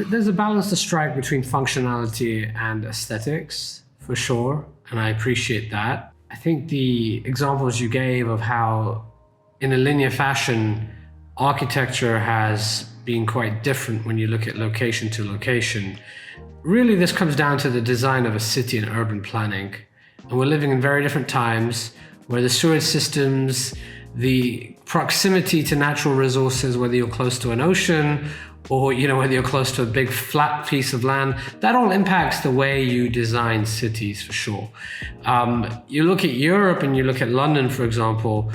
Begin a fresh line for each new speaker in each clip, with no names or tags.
There's a balance to strike between functionality and aesthetics, for sure, and I appreciate that. I think the examples you gave of how, in a linear fashion, architecture has been quite different when you look at location to location. Really, this comes down to the design of a city and urban planning. And we're living in very different times where the sewage systems, the proximity to natural resources, whether you're close to an ocean or whether you're close to a big flat piece of land, that all impacts the way you design cities, for sure. You look at Europe and you look at London, for example.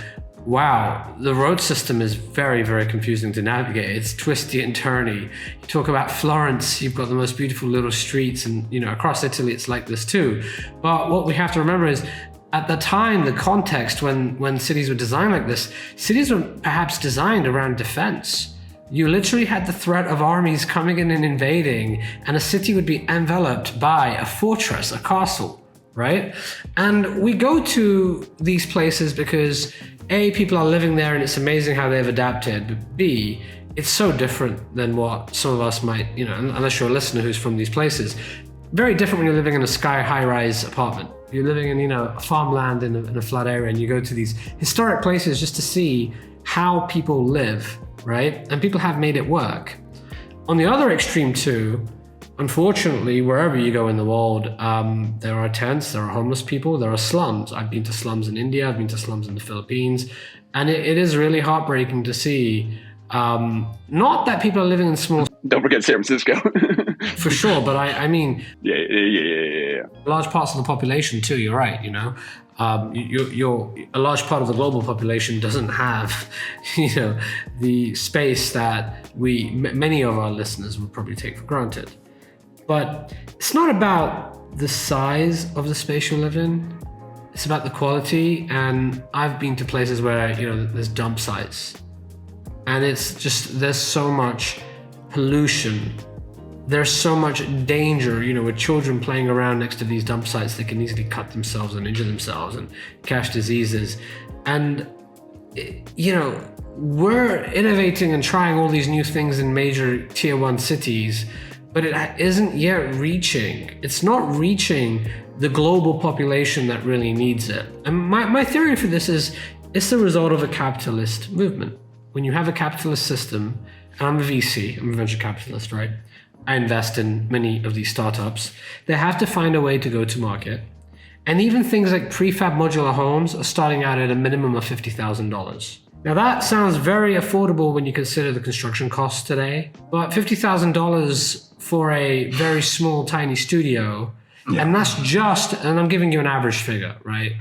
Wow, the road system is very, very confusing to navigate. It's twisty and turny. You talk about Florence, you've got the most beautiful little streets, and across Italy it's like this too. But what we have to remember is, at the time, the context when cities were designed like this, cities were perhaps designed around defense. You literally had the threat of armies coming in and invading, and a city would be enveloped by a fortress, a castle, right? And we go to these places because A, people are living there and it's amazing how they've adapted, but B, it's so different than what some of us might, unless you're a listener who's from these places. Very different when you're living in a sky high-rise apartment. You're living in, farmland in a flat area, and you go to these historic places just to see how people live, right? And people have made it work. On the other extreme too, unfortunately, wherever you go in the world, there are tents, there are homeless people, there are slums. I've been to slums in India, I've been to slums in the Philippines, and it is really heartbreaking to see. Not that people are living in small...
Don't forget San Francisco.
For sure, but I mean...
Yeah.
Large parts of the population too, you're right, you're a large part of the global population doesn't have, the space that many of our listeners would probably take for granted. But it's not about the size of the space you live in. It's about the quality. And I've been to places where, there's dump sites. And it's just, there's so much pollution. There's so much danger, with children playing around next to these dump sites that can easily cut themselves and injure themselves and catch diseases. And, we're innovating and trying all these new things in major tier 1 cities, but it isn't yet reaching. It's not reaching the global population that really needs it. And my theory for this is, it's the result of a capitalist movement. When you have a capitalist system, and I'm a VC, I'm a venture capitalist, right? I invest in many of these startups. They have to find a way to go to market. And even things like prefab modular homes are starting out at a minimum of $50,000. Now that sounds very affordable when you consider the construction costs today, but $50,000 for a very small, tiny studio, and that's and I'm giving you an average figure, right?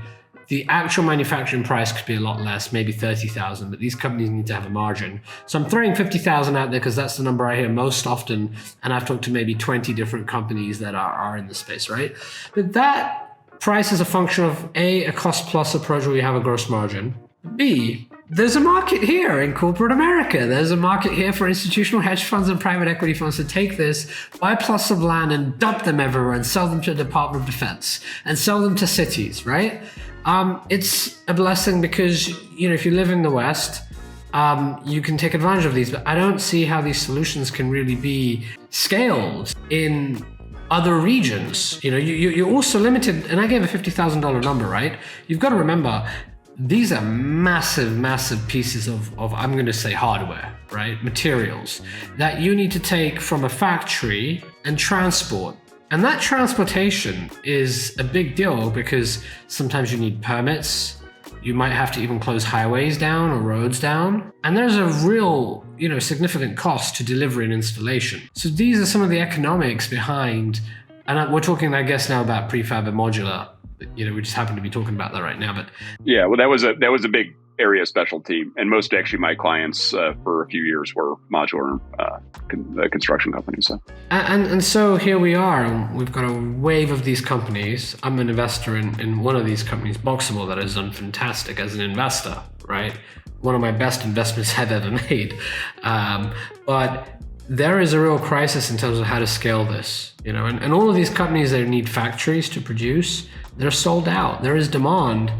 The actual manufacturing price could be a lot less, maybe 30,000, but these companies need to have a margin. So I'm throwing 50,000 out there because that's the number I hear most often. And I've talked to maybe 20 different companies that are in the space, right? But that price is a function of A, a cost plus approach where you have a gross margin. B, there's a market here in corporate America. There's a market here for institutional hedge funds and private equity funds to take this, buy plots of land and dump them everywhere and sell them to the Department of Defense and sell them to cities, right? It's a blessing because, if you live in the West, you can take advantage of these, but I don't see how these solutions can really be scaled in other regions. You're also limited, and I gave a $50,000 number, right? You've got to remember, these are massive, massive pieces of I'm going to say hardware, right? Materials that you need to take from a factory and transport. And that transportation is a big deal because sometimes you need permits. You might have to even close highways down or roads down. And there's a real, significant cost to delivery and installation. So these are some of the economics behind, and we're talking, I guess, now about prefab and modular. We just happen to be talking about that right now. But
yeah, well, that was a big area of specialty, and most actually my clients for a few years were modular construction companies. So.
And so here we are, and we've got a wave of these companies. I'm an investor in one of these companies, Boxable, that has done fantastic as an investor, right? One of my best investments I've ever made. But there is a real crisis in terms of how to scale this, and all of these companies that need factories to produce, they're sold out. There is demand,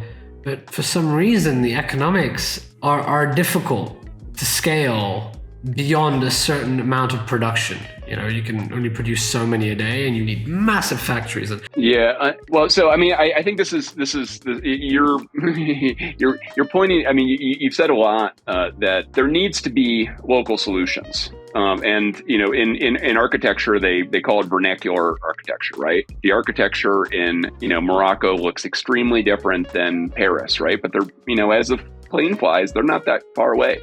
but for some reason, the economics are difficult to scale beyond a certain amount of production. You can only produce so many a day, and you need massive factories.
Yeah. Well, so I mean, I think this is you're pointing. I mean, you've said a lot that there needs to be local solutions. And in architecture, they call it vernacular architecture, right? The architecture in Morocco looks extremely different than Paris, right? But they're as the plane flies, they're not that far away,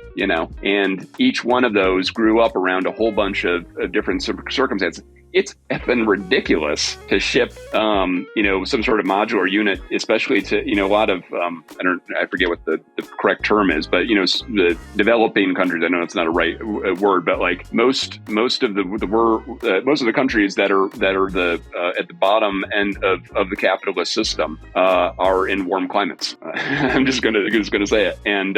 and each one of those grew up around a whole bunch of different circumstances. It's effing ridiculous to ship, some sort of modular unit, especially to, a lot of, I forget what the correct term is, but, the developing countries, I know it's not a right word, but like most of the countries that are at the bottom end of the capitalist system, are in warm climates. I'm just going to say it. And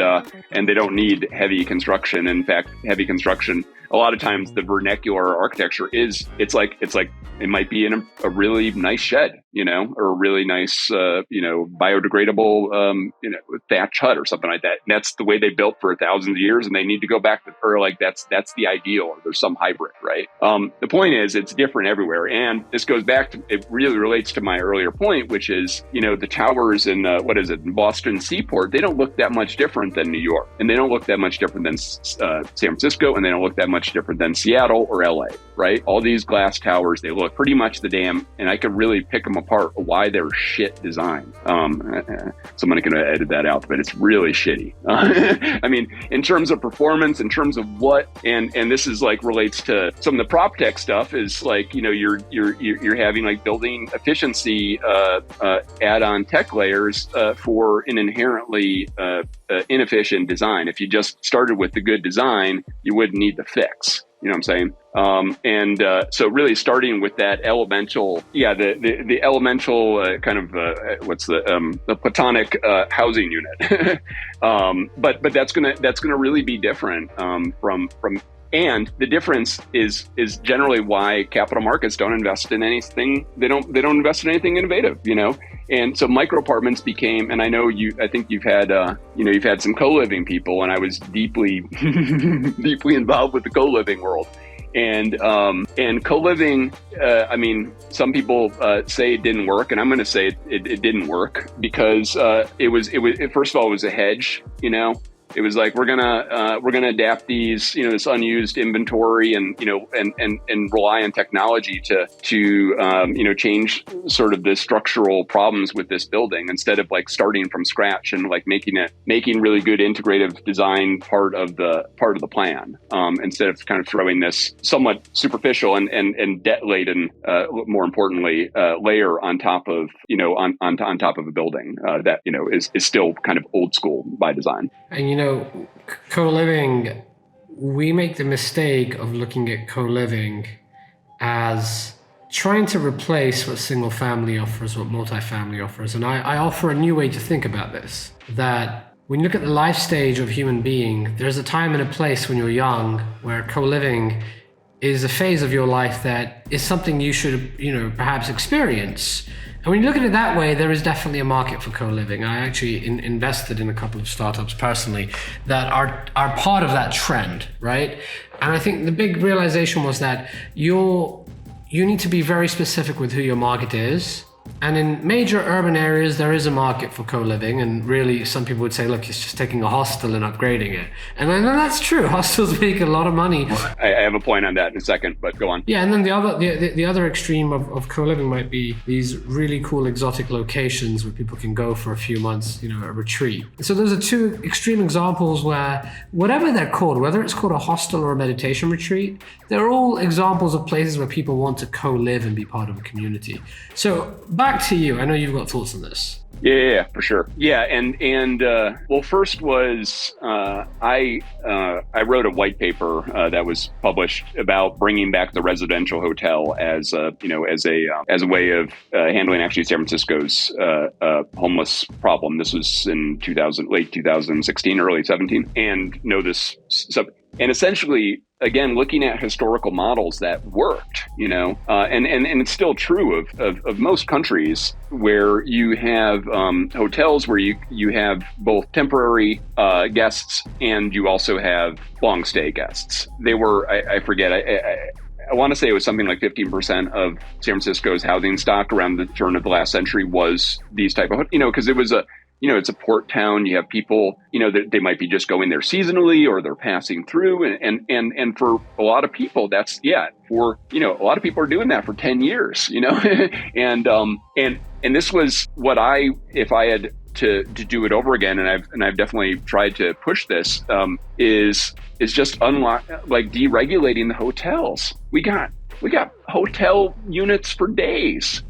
they don't need heavy construction. In fact, heavy construction, a lot of times the vernacular architecture it's like it might be in a really nice shed, or a really nice, biodegradable, thatch hut or something like that. And that's the way they built for thousands of years, and they need to go back to, or like that's the ideal, or there's some hybrid, right? The point is, it's different everywhere. And this goes back to, it really relates to my earlier point, which is, the towers in, Boston Seaport, they don't look that much different than New York. And they don't look that much different than San Francisco, and they don't look that much different than Seattle or LA, right? All these glass towers, they look pretty much the damn, and I could really pick them apart why they're shit design. Somebody can edit that out, but it's really shitty. I mean, in terms of performance, in terms of what, and this is like relates to some of the PropTech stuff, is like, you're having like building efficiency add-on tech layers for an inherently inefficient design. If you just started with the good design, you wouldn't need the fix. You know what I'm saying? So really starting with that elemental, the elemental kind of what's the platonic housing unit. But that's gonna really be different from. And the difference is generally why capital markets don't invest in anything. They don't invest in anything innovative, And so micro apartments became, and I know I think you've had some co-living people, and I was deeply deeply involved with the co-living world. And co-living, I mean, some people say it didn't work, and I'm going to say it didn't work because it was first of all, it was a hedge, It was like, we're gonna adapt these, this unused inventory and rely on technology to change sort of the structural problems with this building, instead of like starting from scratch and like making really good integrative design part of the plan, instead of kind of throwing this somewhat superficial and debt laden, more importantly, layer on top of on top of a building that is still kind of old school by design.
And co-living, we make the mistake of looking at co-living as trying to replace what single family offers, what multifamily offers. And I offer a new way to think about this, that when you look at the life stage of human being, there's a time and a place when you're young where co-living is a phase of your life that is something you should, perhaps experience. And when you look at it that way, there is definitely a market for co-living. I actually invested in a couple of startups personally that are part of that trend, right? And I think the big realization was that you need to be very specific with who your market is. And in major urban areas, there is a market for co-living. And really, some people would say, look, it's just taking a hostel and upgrading it. And then that's true. Hostels make a lot of money.
I have a point on that in a second, but go on.
Yeah, and then the other extreme of co-living might be these really cool exotic locations where people can go for a few months, a retreat. So those are two extreme examples where whatever they're called, whether it's called a hostel or a meditation retreat, they're all examples of places where people want to co-live and be part of a community. So back to you. I know you've got thoughts on this.
Yeah, for sure. Yeah, and well, first was I wrote a white paper that was published about bringing back the residential hotel as a way of handling actually San Francisco's homeless problem. This was in late 2016, early 17, and and essentially, again, looking at historical models that worked, and it's still true of most countries where you have hotels where you have both temporary guests and you also have long stay guests. They were, I forget, want to say it was something like 15% of San Francisco's housing stock around the turn of the last century was these type of, because it was it's a port town. You have people, that they might be just going there seasonally or they're passing through. And for a lot of people, a lot of people are doing that for 10 years, and this was what if I had to do it over again, and I've definitely tried to push this, is just deregulating the hotels. We got hotel units for days.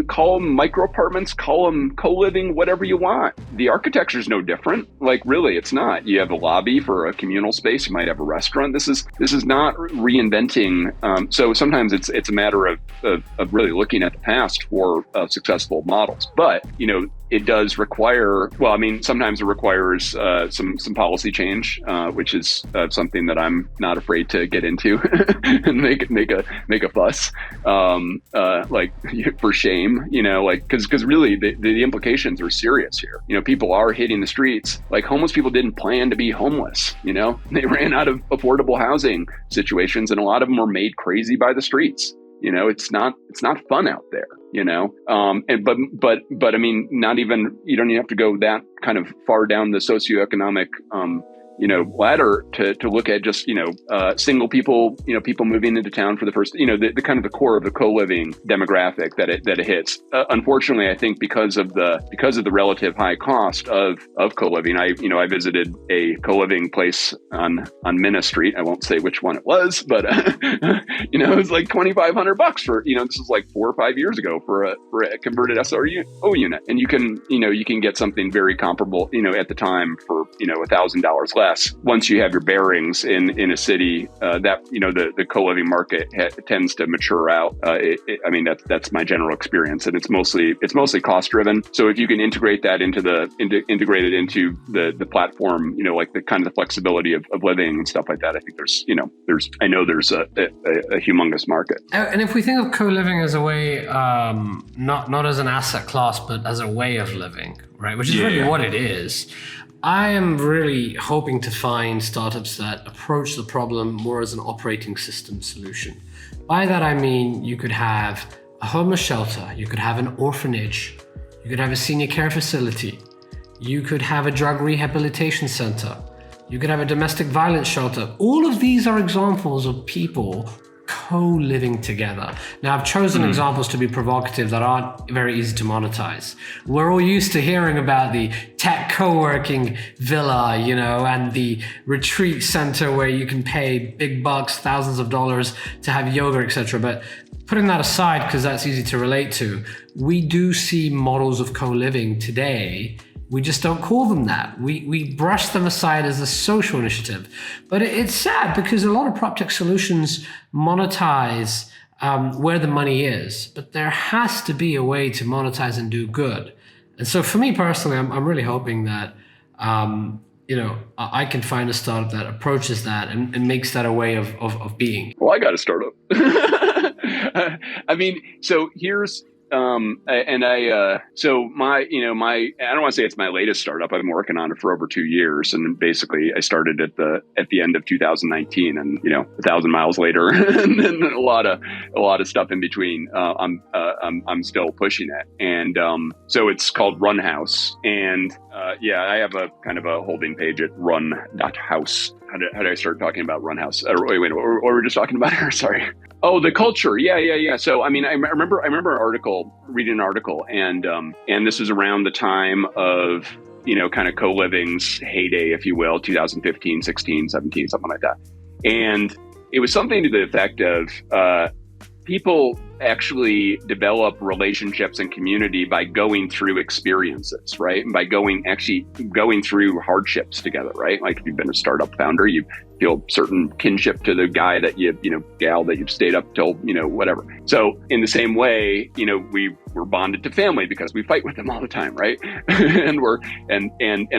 Call them micro apartments, call them co-living, whatever you want. The architecture is no different. Really, it's not. You have a lobby for a communal space. You might have a restaurant. This is not reinventing. So sometimes it's a matter of really looking at the past for successful models. But it does require. Sometimes it requires some policy change, which is something that I'm not afraid to get into and make a fuss. For shame, because really the implications are serious here. People are hitting the streets. Homeless people didn't plan to be homeless. They ran out of affordable housing situations, and a lot of them were made crazy by the streets. It's not fun out there. Not even, you don't even have to go that kind of far down the socioeconomic ladder to look at just, single people, people moving into town for the first, the kind of the core of the co-living demographic that it hits. Unfortunately, I think because of the relative high cost of co-living, I visited a co-living place on Minna Street. I won't say which one it was, but it was like $2,500 for, this was like 4 or 5 years ago for a converted SRO unit. And you can get something very comparable, at the time for, $1,000 less. Once you have your bearings in a city, that the co-living market tends to mature out. That's my general experience, and it's mostly cost driven. So if you can integrate that into the platform, like the kind of the flexibility of living and stuff like that, I think there's a humongous market.
And if we think of co-living as a way, not as an asset class, but as a way of living, right? Which is really what it is. I am really hoping to find startups that approach the problem more as an operating system solution. By that, I mean, you could have a homeless shelter, you could have an orphanage, you could have a senior care facility, you could have a drug rehabilitation center, you could have a domestic violence shelter. All of these are examples of people co-living together. Now, I've chosen examples to be provocative that aren't very easy to monetize. We're all used to hearing about the tech co-working villa, and the retreat center where you can pay big bucks, thousands of dollars to have yoga, etc. But putting that aside, because that's easy to relate to, we do see models of co-living today. We just don't call them that. We brush them aside as a social initiative. But it's sad because a lot of PropTech solutions monetize where the money is. But there has to be a way to monetize and do good. And so for me personally, I'm really hoping that I can find a startup that approaches that and makes that a way of being.
Well, I got a startup. So here's I don't want to say it's my latest startup. I've been working on it for over 2 years, and basically I started at the end of 2019, and 1,000 miles later, and then a lot of stuff in between. I'm still pushing it, and so it's called Runhouse, and I have a kind of a holding page at run.house. How did I start talking about Runhouse? Wait, what were we just talking about here? Sorry. Oh, the culture. Yeah. So, I remember reading an article, and this was around the time of, kind of co-living's heyday, if you will, 2015, 16, 17, something like that. And it was something to the effect of, people actually develop relationships and community by going through experiences, right? And by going through hardships together, right? Like if you've been a startup founder, you feel certain kinship to the guy that gal that you've stayed up till, whatever. So in the same way, we're bonded to family because we fight with them all the time, right? and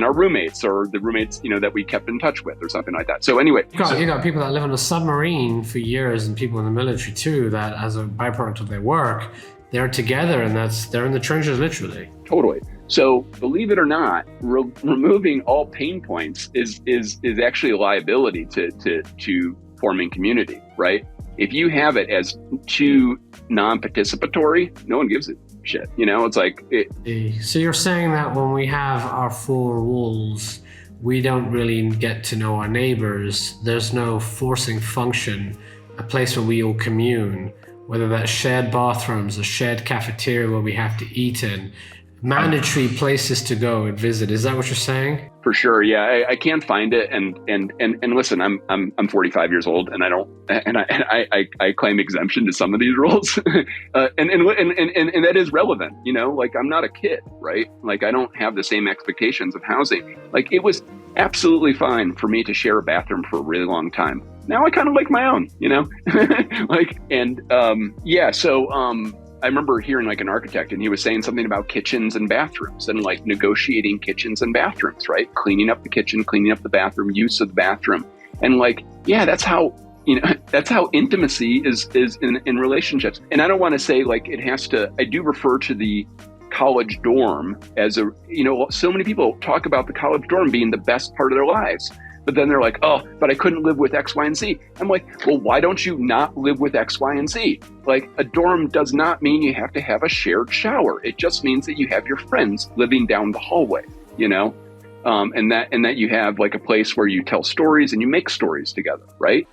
our roommates or the roommates, that we kept in touch with or something like that. So anyway.
You got people that live on a submarine for years and people in the military too, that as a byproduct of their work, they're together and they're in the trenches literally.
Totally. So believe it or not, removing all pain points is actually a liability to forming community, right? If you have it as too non-participatory, no one gives a shit. It's like
So you're saying that when we have our four walls, we don't really get to know our neighbors. There's no forcing function, a place where we all commune, whether that's shared bathrooms, a shared cafeteria where we have to eat in, mandatory places to go and visit. Is that what you're saying?
For sure, yeah. I can't find it, and listen, I'm 45 years old, and I claim exemption to some of these rules, and that is relevant. Like I'm not a kid, right? Like I don't have the same expectations of housing. Like it was absolutely fine for me to share a bathroom for a really long time. Now I kind of like my own, So I remember hearing like an architect, and he was saying something about kitchens and bathrooms and like negotiating kitchens and bathrooms, right? Cleaning up the kitchen, cleaning up the bathroom, use of the bathroom. And like, yeah, that's how intimacy is in relationships. And I don't want to say like it has to, I do refer to the college dorm as so many people talk about the college dorm being the best part of their lives. But then they're like, oh, but I couldn't live with X, Y, and Z. I'm like, well, why don't you not live with X, Y, and Z? Like a dorm does not mean you have to have a shared shower. It just means that you have your friends living down the hallway, and that you have like a place where you tell stories and you make stories together, right?